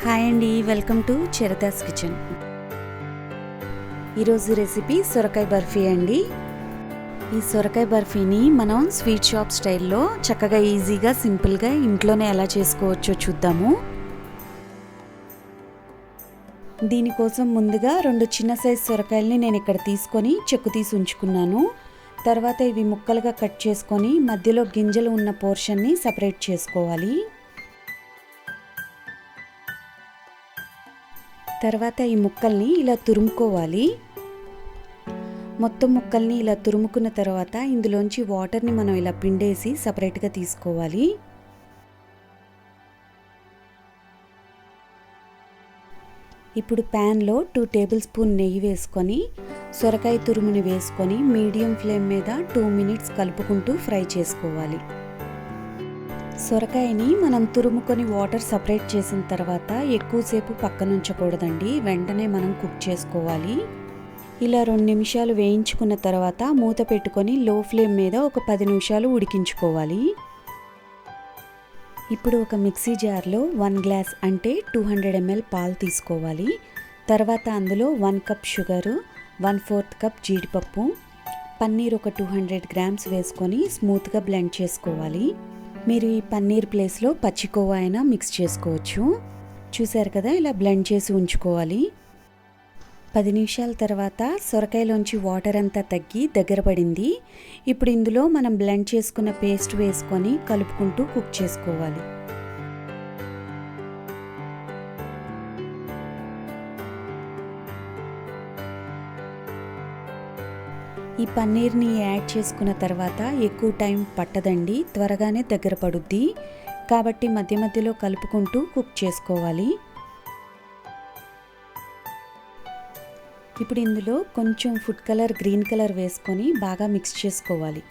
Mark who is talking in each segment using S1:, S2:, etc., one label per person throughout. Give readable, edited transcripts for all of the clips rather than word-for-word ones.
S1: Hi అండి, welcome to Charitha's kitchen. ఈరోజు recipe సొరకాయ బర్ఫీ అండి. ఈ సొరకాయ బర్ఫీని మనం స్వీట్ షాప్ స్టైల్లో చక్కగా ఈజీగా సింపుల్గా ఇంట్లోనే ఎలా చేసుకోవచ్చో చూద్దాము. దీనికోసం ముందుగా 2 చిన్న సైజు సొరకాయల్ని నేను ఇక్కడ తీసుకొని చెక్కు తీసి ఉంచుకున్నాను. తర్వాత ఇవి ముక్కలుగా కట్ చేసుకొని మధ్యలో గింజలు ఉన్న పోర్షన్ని సపరేట్ చేసుకోవాలి. తర్వాత ఈ ముక్కల్ని ఇలా తురుముకోవాలి. మొత్తం ముక్కల్ని ఇలా తురుముకున్న తర్వాత ఇందులోంచి వాటర్ని మనం ఇలా పిండేసి సపరేట్గా తీసుకోవాలి. ఇప్పుడు ప్యాన్లో 2 టేబుల్ స్పూన్ నెయ్యి వేసుకొని సొరకాయ తురుముని వేసుకొని మీడియం ఫ్లేమ్ మీద 2 మినిట్స్ కలుపుకుంటూ ఫ్రై చేసుకోవాలి. సొరకాయని మనం తురుముకొని వాటర్ సపరేట్ చేసిన తర్వాత ఎక్కువసేపు పక్కనుంచకూడదండి, వెంటనే మనం కుక్ చేసుకోవాలి. ఇలా 2 నిమిషాలు వేయించుకున్న తర్వాత మూత పెట్టుకొని లో ఫ్లేమ్ మీద ఒక 10 నిమిషాలు ఉడికించుకోవాలి. ఇప్పుడు ఒక మిక్సీ జార్లో 1 గ్లాస్ అంటే 200 ml పాలు తీసుకోవాలి. తర్వాత అందులో 1 కప్ షుగరు, 1/4 కప్ జీడిపప్పు, పన్నీర్ ఒక 200 గ్రామ్స్ వేసుకొని స్మూత్గా బ్లెండ్ చేసుకోవాలి. మీరు ఈ పన్నీర్ ప్లేస్లో పచ్చికోవా అయినా మిక్స్ చేసుకోవచ్చు. చూసారు కదా, ఇలా బ్లెండ్ చేసి ఉంచుకోవాలి. 10 నిమిషాల తర్వాత సొరకాయలోంచి వాటర్ అంతా తగ్గి దగ్గర పడింది. ఇప్పుడు ఇందులో మనం బ్లెండ్ చేసుకున్న పేస్ట్ వేసుకొని కలుపుకుంటూ కుక్ చేసుకోవాలి. ఈ పన్నీర్ని యాడ్ చేసుకున్న తర్వాత ఎక్కువ టైం పట్టదండి, త్వరగానే దగ్గర పడుద్ది. కాబట్టి మధ్య మధ్యలో కలుపుకుంటూ కుక్ చేసుకోవాలి. ఇప్పుడు ఇందులో కొంచెం ఫుడ్ కలర్ గ్రీన్ కలర్ వేసుకొని బాగా మిక్స్ చేసుకోవాలి.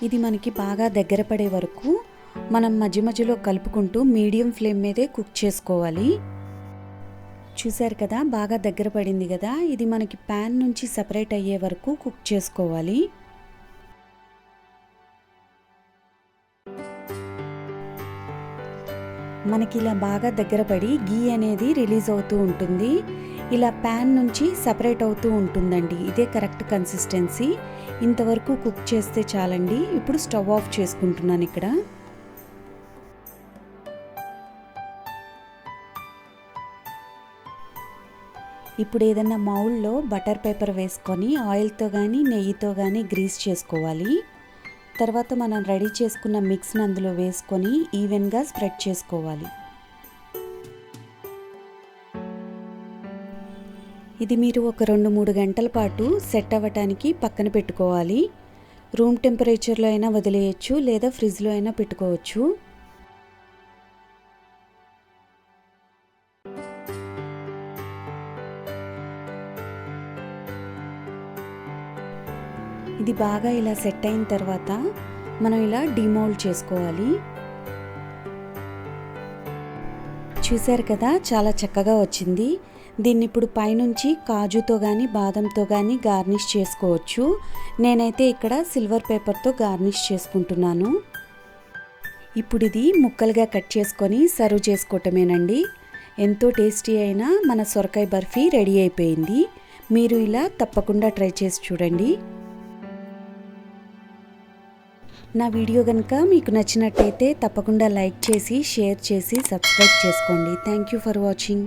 S1: ఇది మనకి బాగా దగ్గర పడే వరకు మనం మధ్య మధ్యలో కలుపుకుంటూ మీడియం ఫ్లేమ్ మీదే కుక్ చేసుకోవాలి. చూసారు కదా, బాగా దగ్గర పడింది కదా. ఇది మనకి ప్యాన్ నుంచి సపరేట్ అయ్యే వరకు కుక్ చేసుకోవాలి. మనకి ఇలా బాగా దగ్గర పడి గీ అనేది రిలీజ్ అవుతూ ఉంటుంది. ఇలా ప్యాన్ నుంచి సపరేట్ అవుతూ ఉంటుందండి. ఇదే కరెక్ట్ కన్సిస్టెన్సీ. ఇంతవరకు కుక్ చేస్తే చాలండి. ఇప్పుడు స్టవ్ ఆఫ్ చేసుకుంటున్నాను ఇక్కడ. ఇప్పుడు ఏదన్నా మౌల్లో బటర్ పేపర్ వేసుకొని ఆయిల్తో కానీ నెయ్యితో కానీ గ్రీస్ చేసుకోవాలి. తర్వాత మనం రెడీ చేసుకున్న మిక్స్ని అందులో వేసుకొని ఈవెన్గా స్ప్రెడ్ చేసుకోవాలి. ఇది మీరు ఒక 2-3 గంటల పాటు సెట్ అవ్వటానికి పక్కన పెట్టుకోవాలి. రూమ్ టెంపరేచర్లో అయినా వదిలేయచ్చు, లేదా ఫ్రిడ్జ్లో అయినా పెట్టుకోవచ్చు. ఇది బాగా ఇలా సెట్ అయిన తర్వాత మనం ఇలా డిమోల్డ్ చేసుకోవాలి. చూసారు కదా, చాలా చక్కగా వచ్చింది. దీన్ని ఇప్పుడు పైనుంచి కాజుతో కానీ బాదంతో కానీ గార్నిష్ చేసుకోవచ్చు. నేనైతే ఇక్కడ సిల్వర్ పేపర్తో గార్నిష్ చేసుకుంటున్నాను. ఇప్పుడు ఇది ముక్కలుగా కట్ చేసుకొని సర్వ్ చేసుకోవటమేనండి. ఎంతో టేస్టీ అయిన మన సొరకాయ బర్ఫీ రెడీ అయిపోయింది. మీరు ఇలా తప్పకుండా ట్రై చేసి చూడండి. నా వీడియో కనుక మీకు నచ్చినట్టయితే తప్పకుండా లైక్ చేసి షేర్ చేసి సబ్స్క్రైబ్ చేసుకోండి. Thank you for watching.